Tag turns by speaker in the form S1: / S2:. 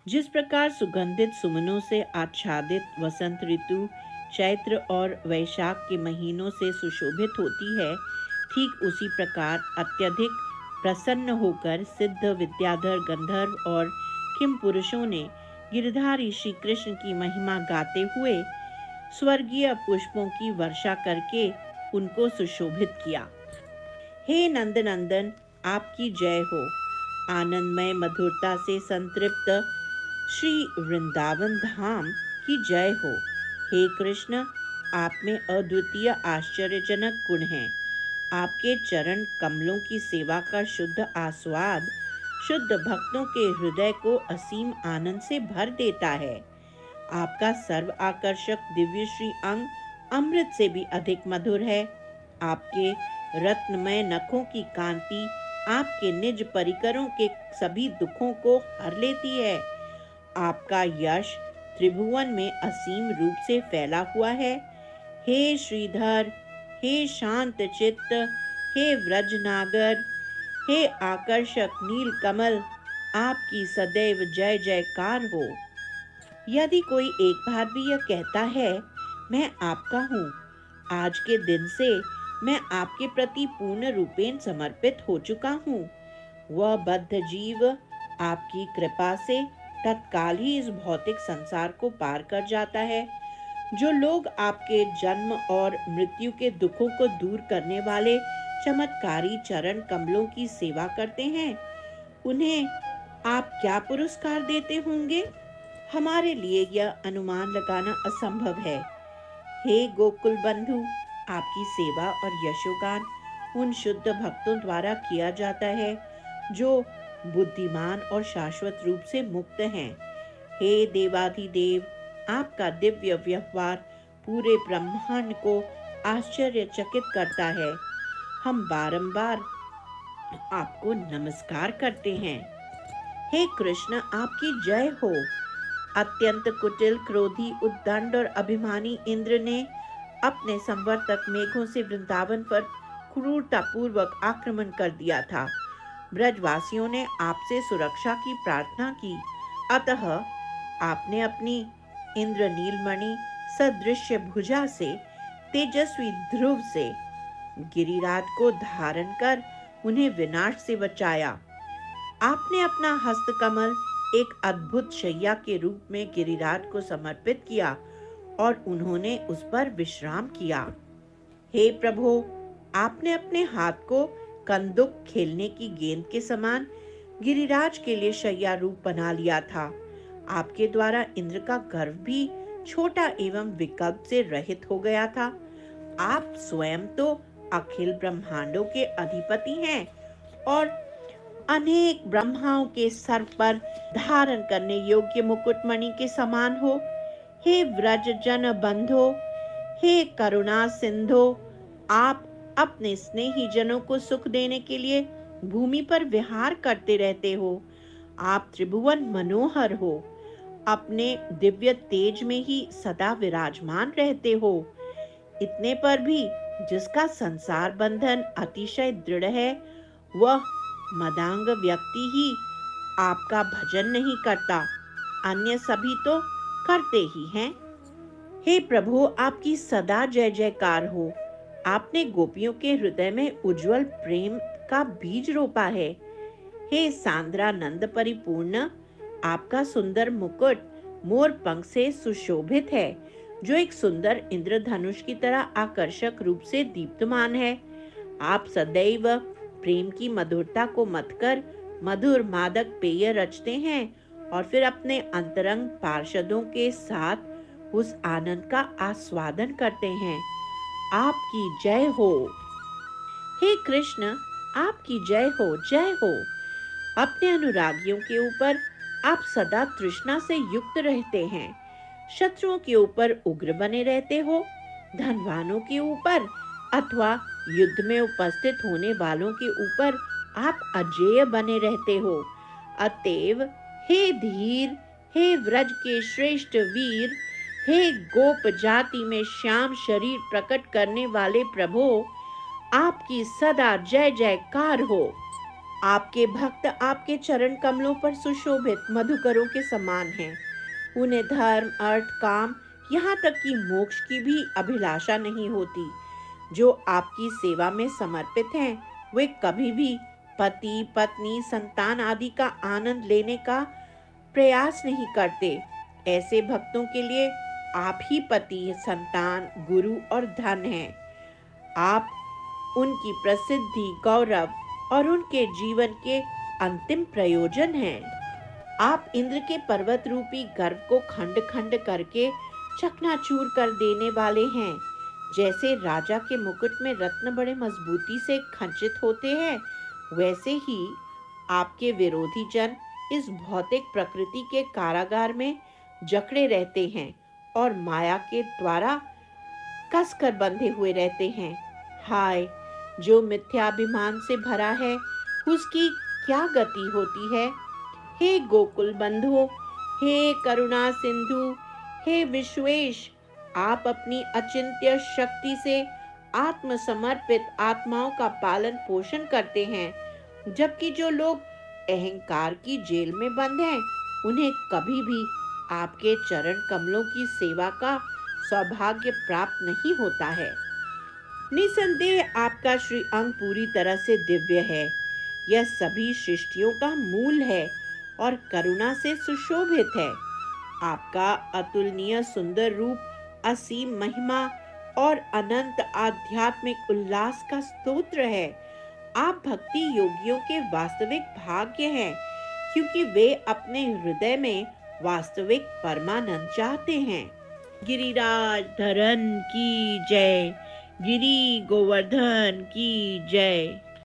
S1: जिस प्रकार सुगंधित सुमनों से आच्छादित वसंत ऋतु चैत्र और वैशाख के महीनों से सुशोभित होती है, ठीक उसी प्रकार अत्यधिक प्रसन्न होकर सिद्ध विद्याधर गंधर्व और किम पुरुषों ने गिरधारी श्री कृष्ण की महिमा गाते हुए स्वर्गीय पुष्पों की वर्षा करके उनको सुशोभित किया। हे नंदनंदन, आपकी जय हो। आनंदमय मधुरता से संतृप्त श्री वृंदावन धाम की जय हो। हे कृष्ण, आप में अद्वितीय आश्चर्यजनक गुण हैं। आपके चरण कमलों की सेवा का शुद्ध आस्वाद शुद्ध भक्तों के हृदय को असीम आनंद से भर देता है। आपका सर्व आकर्षक दिव्य श्री अंग अमृत से भी अधिक मधुर है। आपके रत्नमय नखों की कांति आपके निज परिकरों के सभी दुखों को हर लेती है। आपका यश त्रिभुवन में असीम रूप से फैला हुआ है। हे श्रीधर, हे शांत चित्त, हे व्रजनागर, हे आकर्षक नील कमल, आपकी सदैव जय जयकार हो। यदि कोई एक बार भी यह कहता है, मैं आपका हूँ, आज के दिन से मैं आपके प्रति पूर्ण रूपेण समर्पित हो चुका हूँ, वह बद्ध जीव आपकी कृपा से तत्काल ही इस भौतिक संसार को पार कर जाता है। जो लोग आपके जन्म और मृत्यु के दुखों को दूर करने वाले चमत्कारी चरण कमलों की सेवा करते हैं, उन्हें आप क्या पुरस्कार देते होंगे? हमारे लिए यह अनुमान लगाना असंभव है। हे गोकुल बंधु, आपकी सेवा और यशोगान उन शुद्ध भक्तों द्वारा किया जाता है जो बुद्धिमान और शाश्वत रूप से मुक्त हैं। हे देवाधिदेव, आपका दिव्य व्यवहार पूरे ब्रह्मांड को आश्चर्यचकित करता है। हम बारंबार आपको नमस्कार करते हैं। हे कृष्ण, आपकी जय हो। अत्यंत कुटिल, क्रोधी, उद्दंड और अभिमानी इंद्र ने अपने संवर्तक मेघों से वृंदावन पर क्रूरतापूर्वक आक्रमण कर दिया था। ब्रजवासियों ने आपसे सुरक्षा की प्रार्थना की, अतः आपने अपनी इंद्रनीलमणि सदृश भुजा से तेजस्वी ध्रुव से गिरिराज को धारण कर उन्हें विनाश से बचाया। आपने अपना हस्तकमल एक अद्भुत शैया के रूप में गिरिराज को समर्पित किया और उन्होंने उस पर विश्राम किया। हे प्रभु, आपने अपने हाथ को कंदुक खेलने की गेंद के समान गिरिराज के लिए शैया रूप बना लिया था। आपके द्वारा इंद्र का गर्व भी छोटा एवं विकल्प से रहित हो गया था। आप स्वयं तो अखिल ब्रह्मांडों के अधिपति हैं और अनेक ब्रह्माओं के सर पर धारण करने योग्य मुकुटमणि के समान हो। हे व्रज जन बंधो, हे करुणा सिंधो, आप अपने स्नेही जनों को सुख देने के लिए भूमि पर विहार करते रहते हो। आप त्रिभुवन मनोहर हो, अपने दिव्य तेज में ही सदा विराजमान रहते हो। इतने पर भी जिसका संसार बंधन अतिशय दृढ़ है, वह मदांग व्यक्ति ही आपका भजन नहीं करता, अन्य सभी तो करते ही हैं। हे प्रभु, आपकी सदा जय जयकार हो। आपने गोपियों के हृदय में उज्जवल प्रेम का बीज रोपा है। हे सांद्रानंद परिपूर्ण, आपका सुंदर मुकुट मोर पंख से सुशोभित है, जो एक सुंदर इंद्रधनुष की तरह आकर्षक रूप से दीप्तमान है। आप सदैव प्रेम की मधुरता को मतकर मधुर मादक पेय रचते हैं और फिर अपने अंतरंग पार्षदों के साथ उस आनंद का आस्वादन करते हैं। आपकी जय हो। हे कृष्ण, आपकी जय हो, जय हो। अपने अनुरागियों के ऊपर आप सदा तृष्णा से युक्त रहते हैं, शत्रुओं के ऊपर उग्र बने रहते हो, धनवानों के ऊपर अथवा युद्ध में उपस्थित होने वालों के ऊपर आप अजेय बने रहते हो। अतएव हे धीर, हे व्रज के श्रेष्ठ वीर, हे गोप जाति में श्याम शरीर प्रकट करने वाले प्रभु, आपकी सदा जय जयकार हो। आपके भक्त आपके चरण कमलों पर सुशोभित मधुकरों के समान हैं। उन्हें धर्म, अर्थ, काम, यहाँ तक कि मोक्ष की भी अभिलाषा नहीं होती। जो आपकी सेवा में समर्पित हैं, वे कभी भी पति, पत्नी, संतान आदि का आनंद लेने का प्रयास नहीं करते। ऐसे भक्तों के लिए आप ही पति, संतान, गुरु और धन हैं। आप उनकी प्रसिद्धि, गौरव और उनके जीवन के अंतिम प्रयोजन हैं। आप इंद्र के पर्वत रूपी गर्व को खंड खंड करके चकनाचूर कर देने वाले हैं। जैसे राजा के मुकुट में रत्न बड़े मजबूती से खंचित होते हैं, वैसे ही आपके विरोधी जन इस भौतिक प्रकृति के कारागार में जकड़े रहते हैं और माया के द्वारा कसकर बंधे हुए रहते हैं। हाय, जो मिथ्याभिमान से भरा है, उसकी क्या गति होती है। हे गोकुल बंधु, हे करुणा सिंधु, हे विश्वेश, आप अपनी अचिंत्य शक्ति से आत्मसमर्पित आत्माओं का पालन पोषण करते हैं, जबकि जो लोग अहंकार की जेल में बंद हैं, उन्हें कभी भी आपके चरण कमलों की सेवा का सौभाग्य प्राप्त नहीं होता है। निसंदेह आपका श्री अंग पूरी तरह से दिव्य है। यह सभी सृष्टियों का मूल है और करुणा से सुशोभित है। आपका अतुलनीय सुंदर रूप, असीम महिमा और अनंत आध्यात्मिक उल्लास का स्तोत्र है। आप भक्ति योगियों के वास्तविक भाग्य हैं, क्योंकि वे अपने हृदय में वास्तविक परमानंद चाहते हैं। गिरिराज धरन की जय। गिरी गोवर्धन की जय।